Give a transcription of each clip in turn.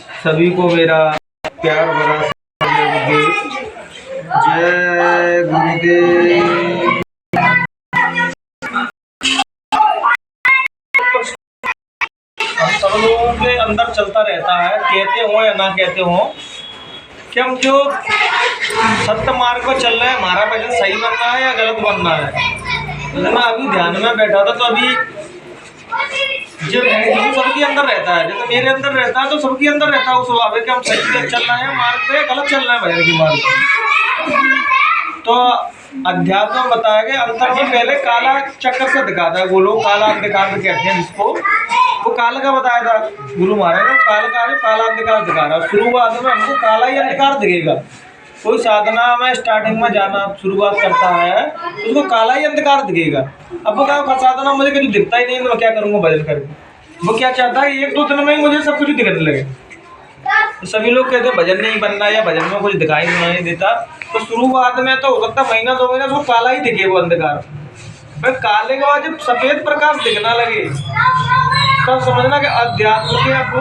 सभी को मेरा प्यार भरा गुरुदेव। जय गुरुदेव। सब लोगों के अंदर चलता रहता है, कहते हो या ना कहते हो, कि हम जो सत्य मार्ग पर चल रहे हैं, हमारा भजन सही बनना है या गलत बनना है। तो मैं अभी ध्यान में बैठा था, तो अभी जब सबके अंदर रहता है, जैसे मेरे अंदर रहता है तो सबके अंदर रहता है वो स्वभाव है कि हम सही पे चल रहे हैं मार्ग पे, गलत चल रहे हैं भजन के मार्ग पे। तो अध्यात्म में बताया गया अंतर जी पहले काला चक्कर से दिखाता है, वो लोग काला अंधकार कहते हैं जिसको, वो काल का बताया था गुरु महाराज ने। काला अंधकार दिखा रहा है, शुरुआत में हमको काला ही अंधकार दिखेगा। कोई साधना में स्टार्टिंग में जाना शुरुआत करता है तो उसको काला ही अंधकार दिखेगा। अब वो क्या साधना मुझे कभी दिखता ही नहीं, तो मैं क्या करूँगा भजन करके। वो क्या चाहता है, एक दो दिन में ही मुझे सब कुछ दिखने लगे। तो सभी लोग कहते हैं भजन नहीं बनना या भजन में कुछ दिखाई नहीं देता। तो शुरुआत में तो हो सकता महीना दो महीना उसको काला ही दिखे वो अंधकार, फिर काले के बाद जब सफेद प्रकाश दिखना लगे तब समझना कि अध्यात्म के अब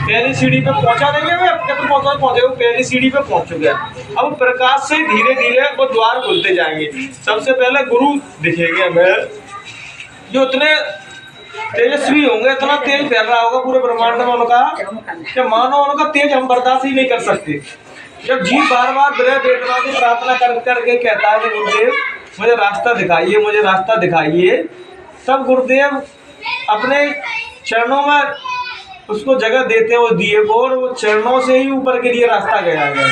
पहली सीढ़ी पे पहुंचा देंगे। पहुंचे वो पहली सीढ़ी पे पहुंच चुके हैं। अब प्रकाश से धीरे धीरे वो द्वार खुलते जाएंगे। सबसे पहले गुरु दिखेंगे हमें, जो इतने तेजस्वी होंगे, इतना तेज फैल रहा होगा पूरे ब्रह्मांड में उनका कि मानो उनका तेज हम बर्दाश्त ही नहीं कर सकते। जब जीव बार बार विरह वेदना की प्रार्थना कर करके कहता है कि गुरुदेव मुझे रास्ता दिखाइए, मुझे रास्ता दिखाइए, तब गुरुदेव अपने चरणों में उसको जगह देते हैं वो दिए को, और वो चरणों से ही ऊपर के लिए रास्ता गया है।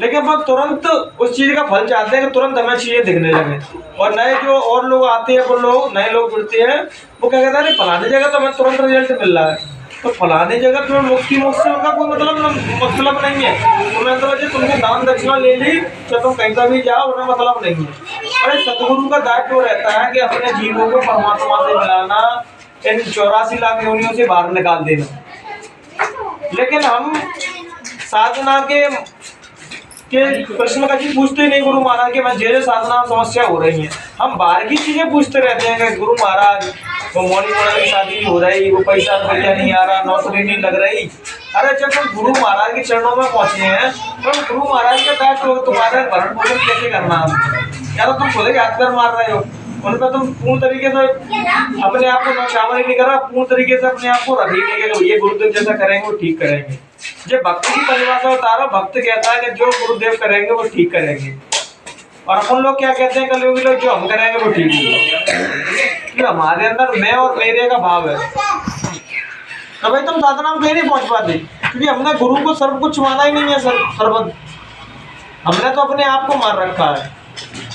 लेकिन वो तुरंत उस चीज का फल चाहते हैं कि तुरंत हमें चीजें दिखने लगे। और नए जो और लोग आते हैं, वो लोग नए लोग जुड़ते हैं, वो क्या कहते हैं अरे फलाने जगह तो हमें तुरंत रिजल्ट मिल रहा है, तो फलाने जगह तो मुक्ति मोक्ष से उनका कोई मतलब नहीं है। तो मैं तो तुमने दान दक्षिणा ले ली तो तुम कहीं का भी जाओ, उन्हें मतलब नहीं है। अरे सतगुरु का दायित्व रहता है कि अपने जीवों को परमात्मा से मिलाना, इन 84 लाख योनियों से बाहर निकाल देना। लेकिन हम साधना के प्रश्न का चीज पूछते नहीं गुरु महाराज के, मैं जो साधना समस्या हो रही है, हम बाहर की चीजें पूछते रहते हैं कि गुरु महाराज वो मौनी मोड़ा की शादी हो रही, वो पैसा रुपया नहीं आ रहा, नौकरी नहीं लग रही। अरे जब तुम गुरु महाराज के चरणों में पहुंचे हैं तो गुरु महाराज के तहत तुम्हारे भरण पोषण कैसे करना है, या तो तुम खुद हाथ पैर मार रहे हो, उन पर तुम पूर्ण तरीके से अपने आप को शामिल नहीं कर रहा, पूर्ण तरीके से अपने आप को रखने के लिए ये गुरुदेव जैसा करेंगे वो ठीक करेंगे। जब भक्त की परिभाषा बता रहा हूँ, भक्त कहता है कि जो गुरुदेव करेंगे वो ठीक करेंगे, और अपन लोग क्या कहते हैं कलयुगी लोग, जो हम करेंगे वो ठीक है। हमारे अंदर मैं और मेरे का भाव है, तो भाई तुम साधना में कहीं नहीं पहुंच पाते, क्योंकि हमने गुरु को सर्व कुछ माना ही नहीं है। सर्वत हमने तो अपने आप को मार रखा है।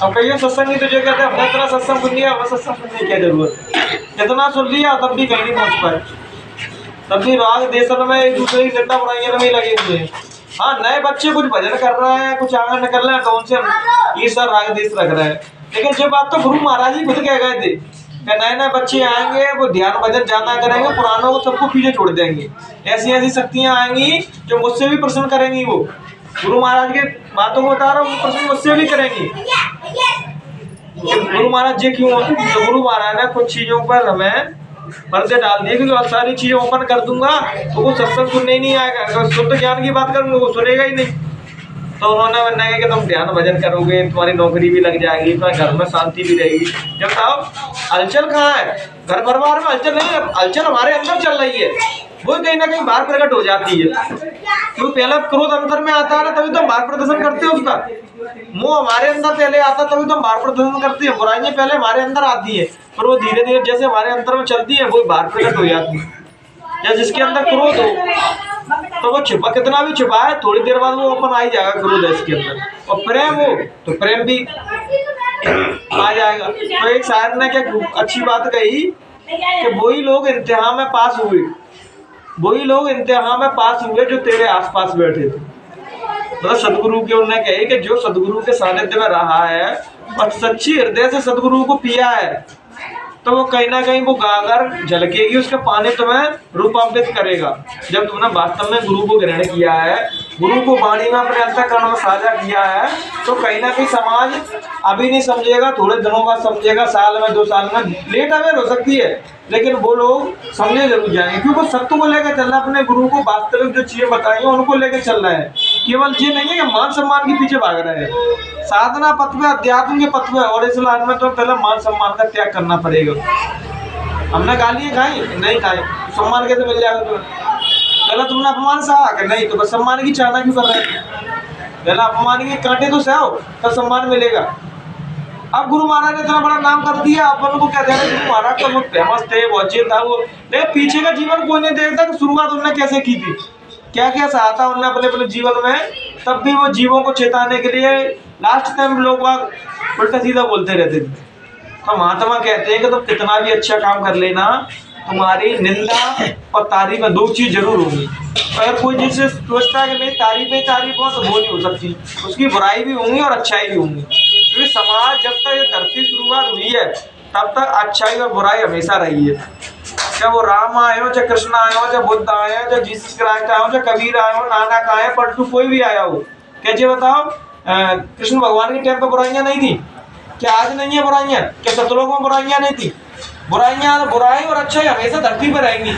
अब कहीं सत्संग नहीं, तुझे कहते हैं हमने इतना सत्संग सुन लिया, हमें सत्संग सुनने की क्या जरूरत है, इतना सुन लिया तब भी कहीं नहीं पहुंच पाए, तब भी राग देशन में एक दूसरे की निंदा बुराइयों में लगे हुए हैं। हाँ, नए बच्चे कुछ भजन कर रहे हैं, कुछ आगे निकल रहे हैं, तो उनसे ये सर राग देश रख रहे हैं। लेकिन जब बात तो गुरु महाराज ही खुद कह गए थे कि नए नए बच्चे आएंगे, वो ध्यान भजन जाना करेंगे, पुरानों को सबको पीछे छोड़ देंगे, ऐसी ऐसी शक्तियां आएंगी जो मुझसे भी प्रश्न करेंगी। वो गुरु महाराज के बातों को बता रहा हूँ, प्रश्न मुझसे भी करेंगी गुरु महाराज जी क्यों। तो गुरु महाराज ने कुछ चीजों पर हमें पर्दे डाल दिए, क्योंकि बहुत सारी चीजें ओपन कर दूंगा तो वो सत्संग सुनने ही नहीं आएगा। अगर शुद्ध ज्ञान की बात करूंगा वो सुनेगा ही नहीं। तो उन्होंने बनाया कि तुम ध्यान भजन करोगे, तुम्हारी नौकरी भी लग जाएगी, तुम्हारे घर में शांति भी रहेगी। जब साहब हलचल कहाँ है, घर परिवार में हलचल नहीं है, हलचल हमारे अंदर चल रही है, वो कहीं ना कहीं बाहर प्रकट हो जाती है। क्यों पहला क्रोध अंतर में आता है, तभी तो हम बाहर प्रदर्शन करते हैं उसका। मोह हमारे अंदर पहले आता है, तभी तो हम बाहर प्रदर्शन करते हैं। बुराइयां पहले हमारे अंदर आती है, पर वो धीरे धीरे जैसे हमारे अंदर में चलती है वो बाहर प्रकट हो जाती है। या जिसके अंदर क्रोध हो तो वो छिपा, कितना भी छिपा है, थोड़ी देर बाद वो अपन आ ही जाएगा क्रोध इसके अंदर। और प्रेम हो तो प्रेम भी आ जाएगा। तो एक शायर ने क्या अच्छी बात कही कि वही लोग इम्तिहान में पास हुए, वही लोग इम्तिहान में पास हुए जो तेरे आसपास बैठे थे। तो सदगुरु के उन्होंने कहे कि जो सदगुरु के सानिध्य में रहा है और सच्ची हृदय से सदगुरु को पिया है, तो वो कहीं ना कहीं वो गागर झलकेगी, उसका पानी तुम्हें रूपांतरित करेगा। जब तुमने वास्तव में गुरु को ग्रहण किया है गुरु को वाणी में अपने अंतःकरण में साझा किया है, तो कहीं ना कहीं समाज अभी नहीं समझेगा, थोड़े दिनों बाद समझेगा, साल में 2 साल में लेट अवेयर हो सकती है, लेकिन वो लोग समझे जरूर जाएंगे, क्योंकि वो सत्य को लेकर चल रहा है, अपने गुरु को वास्तविक जो चीजें बताई हैं उनको लेकर चल रहा है। केवल ये नहीं है कि मान सम्मान के पीछे भाग रहे हैं। साधना पथ में, अध्यात्म के पथ में और इस लाइन में तो पहले मान सम्मान का त्याग करना पड़ेगा। हमने गालियाँ खाई नहीं खाई, सम्मान कैसे मिल जाएगा तुम्हें? पहले तुमने अपमान सहा कि नहीं, तो बस सम्मान की चाहना क्यों कर रहे हैं? पहले अपमान के कांटे तो सहो, तब सम्मान मिलेगा। अब गुरु महाराज ने इतना बड़ा नाम कर दिया, अपन को क्या दे रहे? गुरु महाराज तो वो फेमस थे, वो अच्छे था, वो लेकिन पीछे का जीवन कोई नहीं देखता कि शुरुआत उन्होंने कैसे की थी, क्या क्या सहा था उन्होंने अपने अपने जीवन में। तब भी वो जीवों को चेताने के लिए लास्ट टाइम लोग उल्टा सीधा बोलते रहते थे। तो महात्मा कहते हैं कि तुम कितना भी अच्छा काम कर लेना, तुम्हारी निंदा और तारीफ में 2 चीज जरूर होगी। अगर कोई जिससे सोचता है कि नहीं तारीफ ही तारीफ हो, तो वो नहीं हो सकती, उसकी बुराई भी होंगी और अच्छाई भी होंगी। क्योंकि समाज जब तक ये धरती शुरुआत हुई है तब तक अच्छाई और बुराई हमेशा रही है। चाहे वो राम आए हो, चाहे कृष्ण आए हो, चाहे बुद्ध आए हो, चाहे जीसस क्राइस्ट आए हो, चाहे कबीर आए हो, नानक आए, पलटू कोई भी आया हो। कैसे बताओ, कृष्ण भगवान के टाइम पर बुराइयां नहीं थी क्या? आज नहीं है बुराइयां? क्या सतलोक में बुराइयां नहीं थी? बुराइयां, बुराई और अच्छाई हमेशा धरती पर रहेंगी,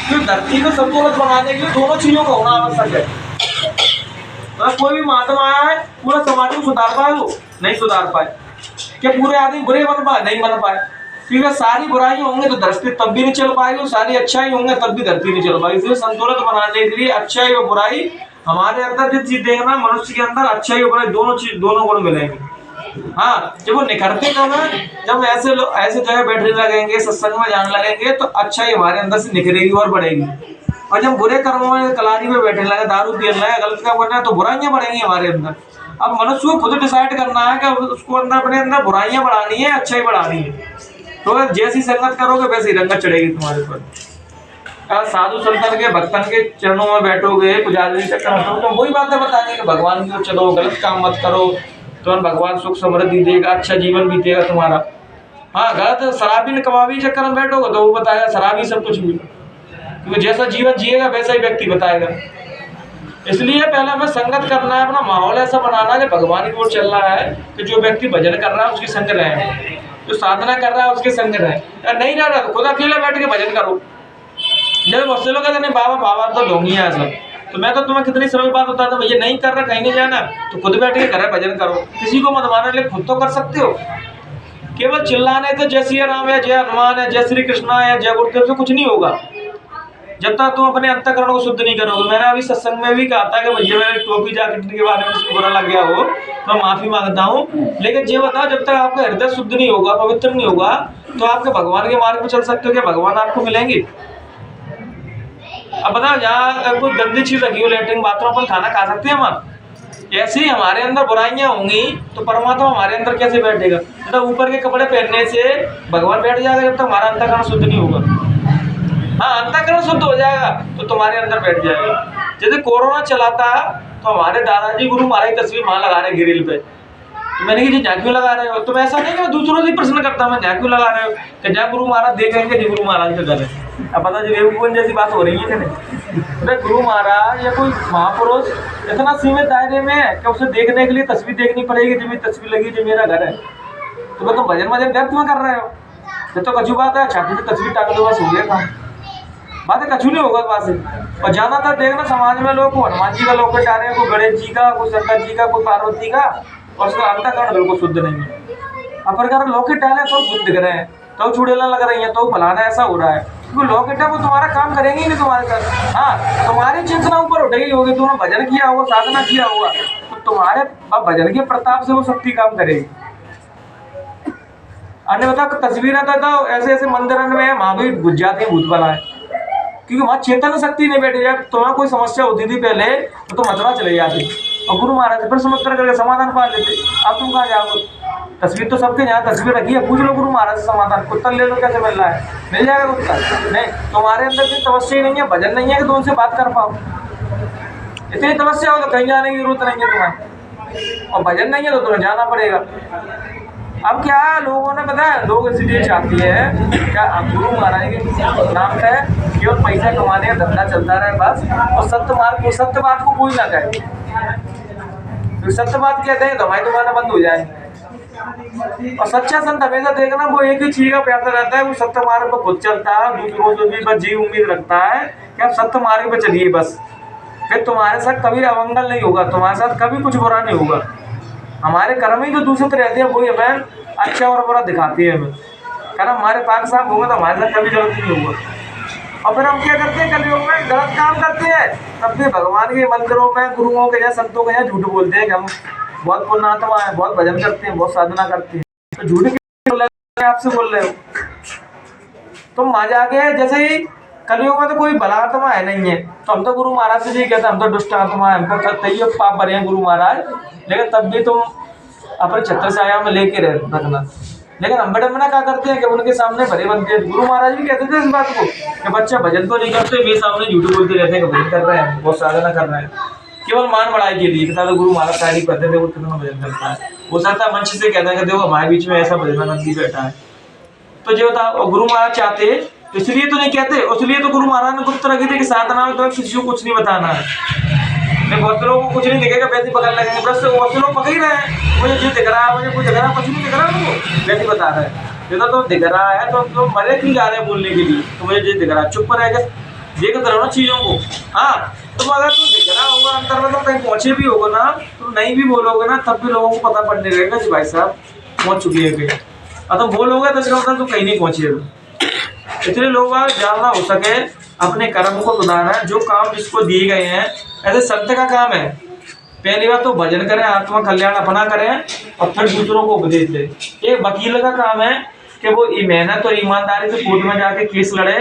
क्योंकि धरती को संतुलित बनाने के लिए दोनों चीजों का होना आवश्यक है। तो कोई भी महात्मा आया है पूरा समाज को सुधार पाए? वो नहीं सुधार पाए। क्या पूरे आदमी बुरे बन पाए? नहीं बन पाए, क्योंकि सारी बुराई होंगे तो धरती तब भी नहीं चल पाएगी, सारी अच्छाई होंगे तब भी धरती नहीं चल पाएगी। इसलिए संतुलित बनाने के लिए अच्छाई और बुराई हमारे अंदर जो चीज देखना, मनुष्य के अंदर अच्छाई और बुराई दोनों गुण मिलेंगे। हाँ, जब वो निखरते कब है? जब ऐसे जगह बैठने लगेंगे, सत्संग में जाने लगेंगे, तो अच्छाई हमारे अंदर से निखरेगी और बढ़ेगी। और जब बुरे कर्मों में कलारी में बैठने लगे, दारू पीने लगे, गलत काम करना है, तो बुराइयां बढ़ेंगी हमारे अंदर। अब मनुष्य को खुद डिसाइड करना है कि उसको अंदर अपने अंदर बुराइयां बढ़ानी है, अच्छाई बढ़ानी है। तो जैसी संगत करोगे वैसी रंगत चढ़ेगी तुम्हारे ऊपर। साधु संतन के भक्तन के चरणों में बैठोगे, पुजारी चक्कर में, तो वही बातें बताएंगे कि भगवान की ओर चलो, गलत काम मत करो, तो भगवान सुख समृद्धि देगा, अच्छा जीवन बीतेगा तुम्हारा। हाँ, गलत शराबी कबाबी चक्कर में बैठोगे तो वो बताएगा शराबी सब कुछ भी, क्योंकि जैसा जीवन जिएगा वैसा ही व्यक्ति बताएगा। इसलिए पहले हमें संगत करना है, अपना माहौल ऐसा बनाना है कि भगवान की ओर चल रहा है, कि जो व्यक्ति भजन कर रहा है उसकी संग रहे, जो साधना कर रहा है उसके संग रहे। नहीं रह रहा तो खुद अकेले बैठ के भजन करो। जब बहुत से लोग कहते नहीं बाबा तो ढोंगी है सब, तो मैं तो तुम्हें कितनी सरल बात बताता हूँ, भैया नहीं कर रहा, कहीं नहीं जाना, तो खुद बैठ के घर भजन करो, किसी को मत मानने लिए खुद तो कर सकते हो। केवल चिल्लाने तो जय श्री राम है, जय हनुमान है, जय श्री कृष्णा है, जय गुरुदेव से कुछ नहीं होगा जब तक तुम अपने अंतःकरण को शुद्ध नहीं करोगे। मैंने अभी सत्संग में भी कहा था कि भैया मेरे टोपी जैकेट के बारे में बुरा लग गया हो तो मैं माफी मांगता हूँ, लेकिन ये बताओ जब तक आपका हृदय शुद्ध नहीं होगा, पवित्र नहीं होगा, तो आपके भगवान के मार्ग पर चल सकते हो क्या? भगवान आपको मिलेंगे? अब बताओ, यहाँ कोई गंदी चीज रखी हो, लेटरिन बाथरूम, अपन खाना खा सकते हैं वहाँ? ऐसे ही हमारे अंदर बुराइयां होंगी तो परमात्मा हमारे अंदर कैसे बैठेगा? मतलब ऊपर के कपड़े पहनने से भगवान बैठ जाएगा जब तक हमारा अंतःकरण शुद्ध नहीं होगा। हाँ, अंतःकरण शुद्ध हो जाएगा तो तुम्हारे अंदर बैठ जाएगा। जैसे कोरोना चला था तो हमारे दादाजी गुरु महाराज की तस्वीर वहां लगा रहे ग्रिल पे, तो मैंने कहा जी यहाँ क्यों लगा रहे हो? तो ऐसा नहीं कि मैं दूसरों से प्रश्न करता, मैं यहाँ क्यों लगा रहे हो? कि जहाँ गुरु महाराज देखेंगे जी गुरु महाराज का घर है। अब पता जी बेवकूफन जैसी बात हो रही है कि नहीं? अरे गुरु महाराज या कोई महापुरुष इतना सीमित दायरे में है कि उसे देखने के लिए तस्वीर देखनी पड़ेगी, जो मेरी तस्वीर लगी, जो मेरा घर है। तो मैं तुम भजन व्यर्थ में कर रहे हो? ये तो कछु बात है, छाती से तस्वीर टांग दो बस हो गया काम, बातें कछु नहीं होगा बात से। और ज्यादातर देखना समाज में लोग हनुमान जी का लॉकेट आ रहे हैं, कोई गणेश जी का, कोई शंकर जी का, कोई पार्वती का, और उसका अंतःकरण बिल्कुल शुद्ध नहीं है। अब प्रकार लॉकेट डाले तो बुद्ध दिख रहे हैं, तो चुड़ैला लग रही है, तो फलाना ऐसा हो रहा है, क्योंकि लॉकेट है वो तुम्हारा काम करेंगे ही नहीं तुम्हारे साथ। हाँ, तुम्हारी चेतना ऊपर उठेगी होगी, तुमने भजन किया होगा, साधना किया होगा, तो तुम्हारे भजन के प्रताप से वो शक्ति काम करेगी। अन्य बताओ तस्वीरें तो ऐसे ऐसे मंदिर में वहां भी घुस जाती है भूत बला है, क्योंकि वहां चेतन शक्ति नहीं बैठी। जब तुम्हें कोई समस्या होती थी पहले तो तुम मथुरा चले जाते और गुरु महाराज फिर समस्या करके समाधान पा लेते। अब तुम कहाँ जाओगे? तस्वीर तो सबके यहाँ तस्वीर रखी है, पूछ लो गुरु महाराज से समाधान। कुत्ता ले लो, कैसे मिल रहा है? मिल जाएगा कुत्ता? नहीं, तुम्हारे अंदर की तपस्या नहीं है, भजन नहीं है कि तुम उनसे बात कर पाओ। इतनी तपस्या हो तो कहीं जाने की जरूरत नहीं है तुम्हें, और भजन नहीं है तो तुम्हें जाना पड़ेगा। अब क्या है, लोगों ने पता है, लोग इसलिए चाहती है क्या, अब गुरु महाराज के नाम पे केवल पैसा कमाने का धंधा चलता रहे बस, और सत्य मार्ग को, सत्य बात को कोई ना कहे। तो सत्य बात कहते हैं तो हमारी दुकान बंद हो जाए। और सच्चा संत हमेशा देखना वो एक ही चीज का प्यासा रहता है, वो सत्य मार्ग पर खुद चलता है, दूसरों से भी बस जी उम्मीद रखता है कि आप सत्य मार्ग पर चलिए बस, फिर तुम्हारे साथ कभी अमंगल नहीं होगा, तुम्हारे साथ कभी कुछ बुरा नहीं होगा। हमारे कर्म ही जो दूषित रहते हैं वही हमें अच्छा और बुरा दिखाती है। हमें कर्म हमारे पाक साफ होगा तो हमारे साथ कभी गलत नहीं होगा। और फिर हम क्या करते हैं, कलयुग में गलत काम करते हैं, तब भी भगवान के मंदिरों में, गुरुओं के या संतों के यहाँ झूठ बोलते हैं कि हम बहुत पुण्यात्मा है, बहुत भजन करते हैं, बहुत साधना करते हैं। तो झूठ क्यों बोल रहे हैं, आपसे बोल रहे हो तुम वहां जाके, जैसे ही कलयुग में तो कोई भला आत्मा है नहीं है, तो हम तो गुरु महाराज से नहीं कहते हम तो दुष्ट आत्मा है, हमको तैयो पाप भरे हैं गुरु महाराज, लेकिन तब भी तुम अपने छत्र छाया में लेके रखना। लेकिन हम बड़े मना क्या करते हैं कि उनके सामने भरे बनते हैं। गुरु महाराज भी कहते थे इस बात को कि बच्चा भजन तो नहीं करते, मेरे सामने झूठ बोलते रहते हैं कि भजन कर रहे हैं, बहुत साधना कर रहे हैं, केवल मान बढ़ाई के लिए। तो गुरु महाराज तारीफ करते थे वो कितना भजन करता है, वो चाहता मंच से कहता है कि देखो हमारे बीच में ऐसा भजनानंदी बैठा है। तो जो था गुरु महाराज चाहते इसलिए तो नहीं कहते, इसलिए तो गुरु महाराज ने गुप्त रखी थी कि साधना में तो किसी को कुछ नहीं बताना है। बहुत लोगों को कुछ नहीं दिखेगा, वैसे पकड़ लगेंगे, बस बहुत से लोग पकड़ ही रहे हैं, मुझे जो दिख रहा है, मुझे कुछ दिख रहा है, कुछ नहीं दिख रहा है, उनको वैसे बता रहे हैं। जैसा तो दिख रहा है तो मरे क्यों जा रहे हैं बोलने के लिए, तो मुझे जो दिख रहा है चुप रहेगा, देखते रहो ना चीजों को। हाँ, तुम अगर तुम दिख रहा होगा अंतर में, तो कहीं पहुंचे भी होगा ना, तुम नहीं भी बोलोगे ना, तब भी लोगों को पता पड़ने लगेगा कि भाई साहब पहुंच चुकी है कहीं। और तुम बोलोगे तो इसका मतलब तुम कहीं नहीं पहुंचे। इसलिए लोग ज्यादा हो सके अपने कर्म को सुधारना है, जो काम जिसको दिए गए हैं। ऐसे संत का काम है, पहली बात तो भजन करें, आत्मा कल्याण अपना करें, और फिर दूसरों को उपदेश दे। एक वकील का काम है कि वो मेहनत और ईमानदारी से कोर्ट में जाके केस लड़े,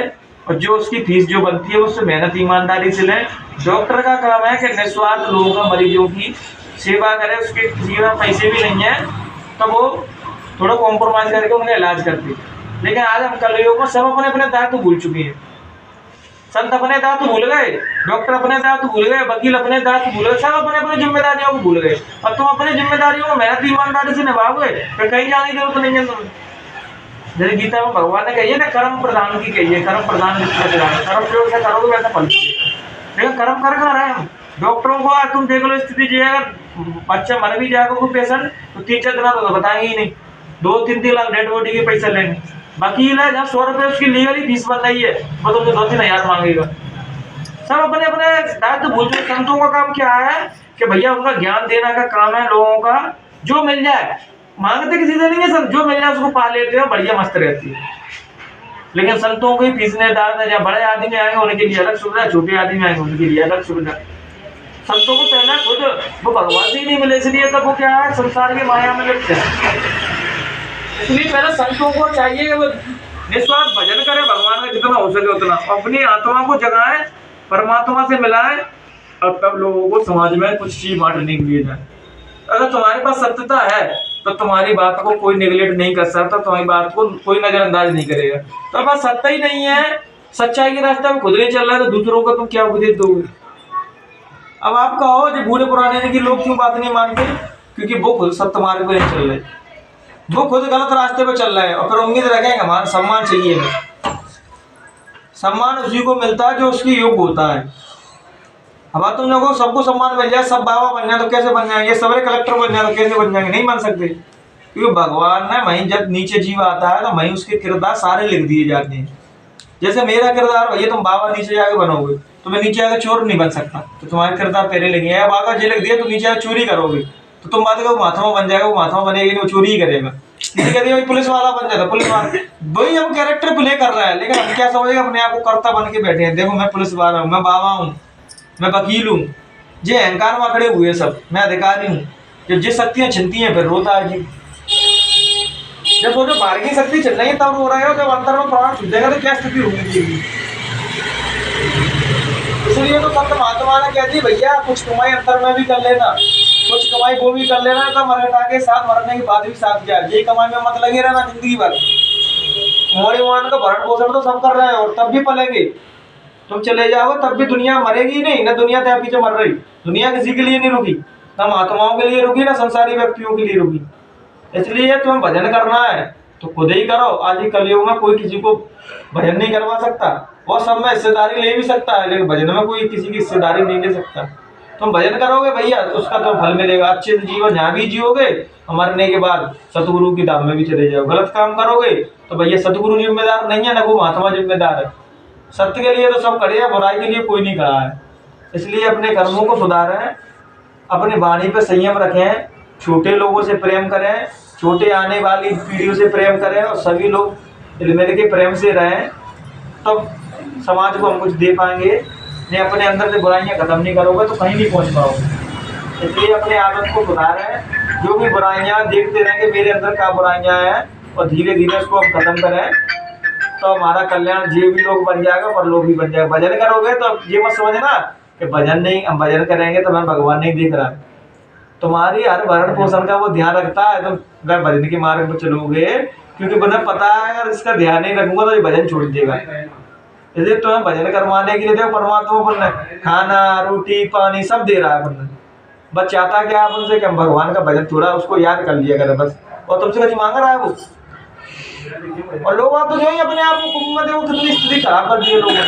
और जो उसकी फीस जो बनती है उससे मेहनत ईमानदारी से ले। डॉक्टर का काम है कि निस्वार्थ लोगों का, मरीजों की सेवा करे, उसके जीवन पैसे भी नहीं है तो वो थोड़ा कॉम्प्रोमाइज करके उन्हें इलाज करती। लेकिन आज हम कलयुग में सब अपने अपने दायित्व भूल चुके हैं। संत अपने दायित्व भूल गए, डॉक्टर अपने दायित्व भूल गए, वकील अपने दायित्व भूल गए, सब अपने अपने जिम्मेदारियों को भूल गए। और तुम अपनी जिम्मेदारियों को मेहनत ईमानदारी से निभाओगे तो कहीं जाने की जरूरत नहीं है तुम्हें। जैसे गीता में भगवान ने कही है ना, कर्म प्रधान की कही है, कर्म प्रधान कर्म प्रयोग से करोगे वैसा फल। लेकिन कर्म कर कहाँ रहे हम। डॉक्टरों को तुम देख लो स्थिति जो है, अगर बच्चा मर भी जाएगा कोई पेशेंट तो 3-4 दिन तो बताएंगे ही नहीं, 2-3 लाख डेड बॉडी के पैसे लेंगे। वकील है जहाँ 100 रुपये उसकी लीगली फीस बन रही है, वो तुमसे 2-3 हज़ार मांगेगा। सब अपने अपने दायित्व भूल चुके। संतों का काम क्या है कि भैया उनका ज्ञान देना का काम है लोगों का, जो मिल जाए, मांगते किसी से नहीं है सर, जो मिल जाए उसको पा लेते हैं, बढ़िया मस्त रहती है। लेकिन संतों की फीस निर्धारित है, जहाँ बड़े आदमी आएंगे उनके लिए अलग सुविधा, छोटे आदमी आएंगे उनके लिए अलग सुविधा। संतों को पहला खुद वो भगवान से ही नहीं मिले, इसलिए तब वो क्या है, संसार की माया में लिप्त है। इसलिए पहले संतों को चाहिए कि वो निस्वार्थ भजन करे, भगवान का जितना हो सके उतना, अपनी आत्मा को जगाए, परमात्मा से मिलाए, और तब लोगों को समाज में कुछ चीज बांटने के लिए जाए। अगर तुम्हारे पास सत्यता है तो तुम्हारी बात को कोई नेगलेक्ट नहीं कर सकता, तुम्हारी बात को कोई नजरअंदाज नहीं करेगा। तो पास सत्ता ही नहीं है, सच्चाई के रास्ते में खुद नहीं चल रहा है, तो दूसरों को तुम क्या उपदेश दोगे। अब आप कहो जो बूढ़े पुराने की लोग क्यों बात नहीं मानते, क्योंकि वो खुद सत्य मार्ग पर नहीं चल रहे, वो खुद गलत रास्ते पे चल रहा है, और फिर उम्मीद रखेंगे हमारा सम्मान चाहिए हमें। सम्मान उसी को मिलता है जो उसकी योग्य होता है। अब तुम लोगों को सबको सम्मान मिल जाए, सब बाबा बन जाए तो कैसे बन जाएंगे, सबरे कलेक्टर बन जाए तो कैसे बन जाएंगे, नहीं बन सकते। क्योंकि भगवान ने वहीं जब नीचे जीव आता है तो वहीं उसके किरदार सारे लिख दिए जाते हैं। जैसे मेरा किरदार भैया तुम बाबा नीचे जाके बनोगे तो मैं नीचे आकर चोर नहीं बन सकता, तो तुम्हारे किरदार पहले लिखे हैं। बाबा जी लिख दिया तो नीचे आकर चोरी करोगे तो तुम बात वो महात्मा बन जाएगा, वो महात्मा बनेगा नहीं, वो चोरी ही करेगा। नहीं कहते पुलिस वाला बन जाता, पुलिस वाला वही हम कैरेक्टर प्ले कर रहा है, लेकिन हम क्या समझेगा अपने आप को कर्ता बन के बैठे हैं। देखो मैं पुलिस वाला हूँ, मैं बाबा हूँ, मैं वकील हूँ, जे अहंकार में खड़े हुए सब, मैं अधिकारी हूँ। जब जिस शक्तियाँ छिनती हैं फिर रोता है जी। जब सोचो बाहर की शक्ति चल रही है तब रो रहे हो, जब अंदर में प्राण छूटेगा तो क्या स्थिति होगी। इसलिए तो संत महात्मा ने कह दी भैया कुछ कमाई अंतर में भी कर लेना, कुछ कमाई वो भी कर लेना, तो मरघटा के साथ मरने के बाद भी साथ जाए, यही कमाई में मत लगे रहना जिंदगी भर। मोड़ी मान का भरण पोषण तो सब कर रहे हैं और तब भी पलेंगे। तुम चले जाओ तब भी दुनिया मरेगी नहीं, ना दुनिया तेरे पीछे मर रही। दुनिया किसी के लिए नहीं रुकी, ना महात्माओं के लिए रुकी, ना संसारी व्यक्तियों के लिए रुकी। इसलिए तुम्हें भजन करना है तो खुद ही करो। आज ही कलयुग में कोई किसी को भजन नहीं करवा सकता, और सब में हिस्सेदारी ले भी सकता है, लेकिन भजन में कोई किसी की हिस्सेदारी नहीं ले सकता। तुम भजन करोगे भैया तो उसका तो फल मिलेगा, अच्छे से जीवन यहाँ भी जियोगे, मरने के बाद सतगुरु की धाम में भी चले जाओ। गलत काम करोगे तो भैया सतगुरु जिम्मेदार नहीं है, ना वो महात्मा जिम्मेदार है। सत्य के लिए तो सब खड़े हैं, बुराई के लिए कोई नहीं खड़ा है। इसलिए अपने कर्मों को सुधारें, अपनी वाणी पर संयम रखें, छोटे लोगों से प्रेम करें, छोटे आने वाली पीढ़ियों से प्रेम करें, और सभी लोग मिल के प्रेम से रहें, तब समाज को हम कुछ दे पाएंगे। नहीं अपने अंदर से बुराइयां खत्म नहीं करोगे तो कहीं नहीं पहुंच पाओगे। इसलिए अपने आदत को सुधारें, जो भी बुराइयां देखते रहेंगे मेरे अंदर क्या बुराइयां हैं, और धीरे धीरे उसको हम खत्म करें, तो हमारा कल्याण जीव भी लोग बन जाएगा और लोग भी बन जाएगा। भजन करोगे तो ये मत समझना कि भजन नहीं, हम भजन करेंगे तो मैं भगवान नहीं दिख रहा, तुम्हारी हर भरण पोषण का वो ध्यान रखता है। तो मैं भजन के मार्ग में चलोगे, क्योंकि उन्हें पता है अगर इसका ध्यान नहीं रखूंगा तो ये भजन छोड़ देगा। इसलिए तुम्हें भजन करवाने के लिए देखो परमात्मा अपन खाना रोटी पानी सब दे रहा है अपन, बस चाहता क्या आप उनसे कि हम भगवान का भजन थोड़ा उसको याद कर लिया करें बस, और तुमसे कुछ मांग रहा है वो। और लोग आप तो जो ही अपने आप को कुंभ में देखो कितनी स्थिति खराब कर दी है लोगों ने,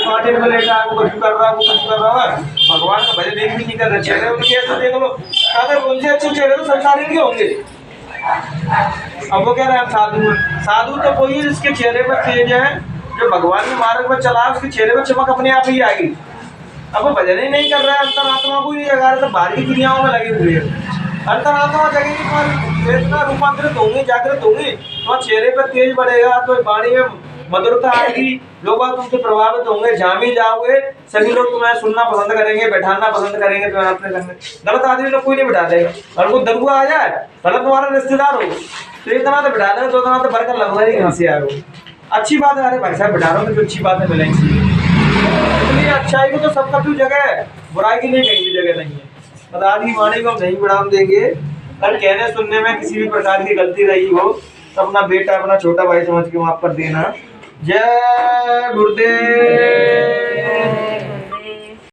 कांटे में लेटा है, वो कुछ कर रहा है, वो कुछ कर रहा है, भगवान का भजन एक भी नहीं कर रहे। चेहरे उनके ऐसे देख लो, अगर उनसे अच्छे चेहरे तो संसारी के होंगे। अब वो कह रहे हैं साधु, साधु तो कोई है जिसके चेहरे पर तेज है, जो भगवान के मार्ग पर चला उसके चेहरे पर चमक अपने आप ही आएगी। अब वो भजन ही नहीं कर रहा है, अंतरात्मा को ही जगा रहा है, बाहर की क्रियाओं में लगे हुए हैं। अंतरात्मा जगेगी तुम्हारी, इतना रूपांतरित होंगे, जागृत होंगे, तो चेहरे पर तेज बढ़ेगा, तो वाणी में मधुरता आएगी, लोग तुमसे प्रभावित होंगे। जहाँ भी जाओगे सभी लोग तुम्हें सुनना पसंद करेंगे, बैठाना पसंद करेंगे तुम्हें अपने घर में। गलत आदमी लोग कोई नहीं बैठा देगा, और वो दरुआ आ जाए भले तुम्हारा रिश्तेदार हो तो इतना तो बैठा देगा, दो तना तो भरकर लगवा ही कहाँ से आ रहे हो। अच्छी बात है, अरे भाई साहब बैठा रहा हूँ तो अच्छी बात है मिलेंगी। इसलिए अच्छाई को तो सबका क्यों जगह है, बुराई के लिए कहीं भी जगह नहीं है। पदार्थ की वाणी को हम नहीं बढ़ाम देंगे। अगर कहने सुनने में किसी भी प्रकार की गलती रही हो तो अपना बेटा अपना छोटा भाई समझ के माफ कर देना। जय गुरुदेव।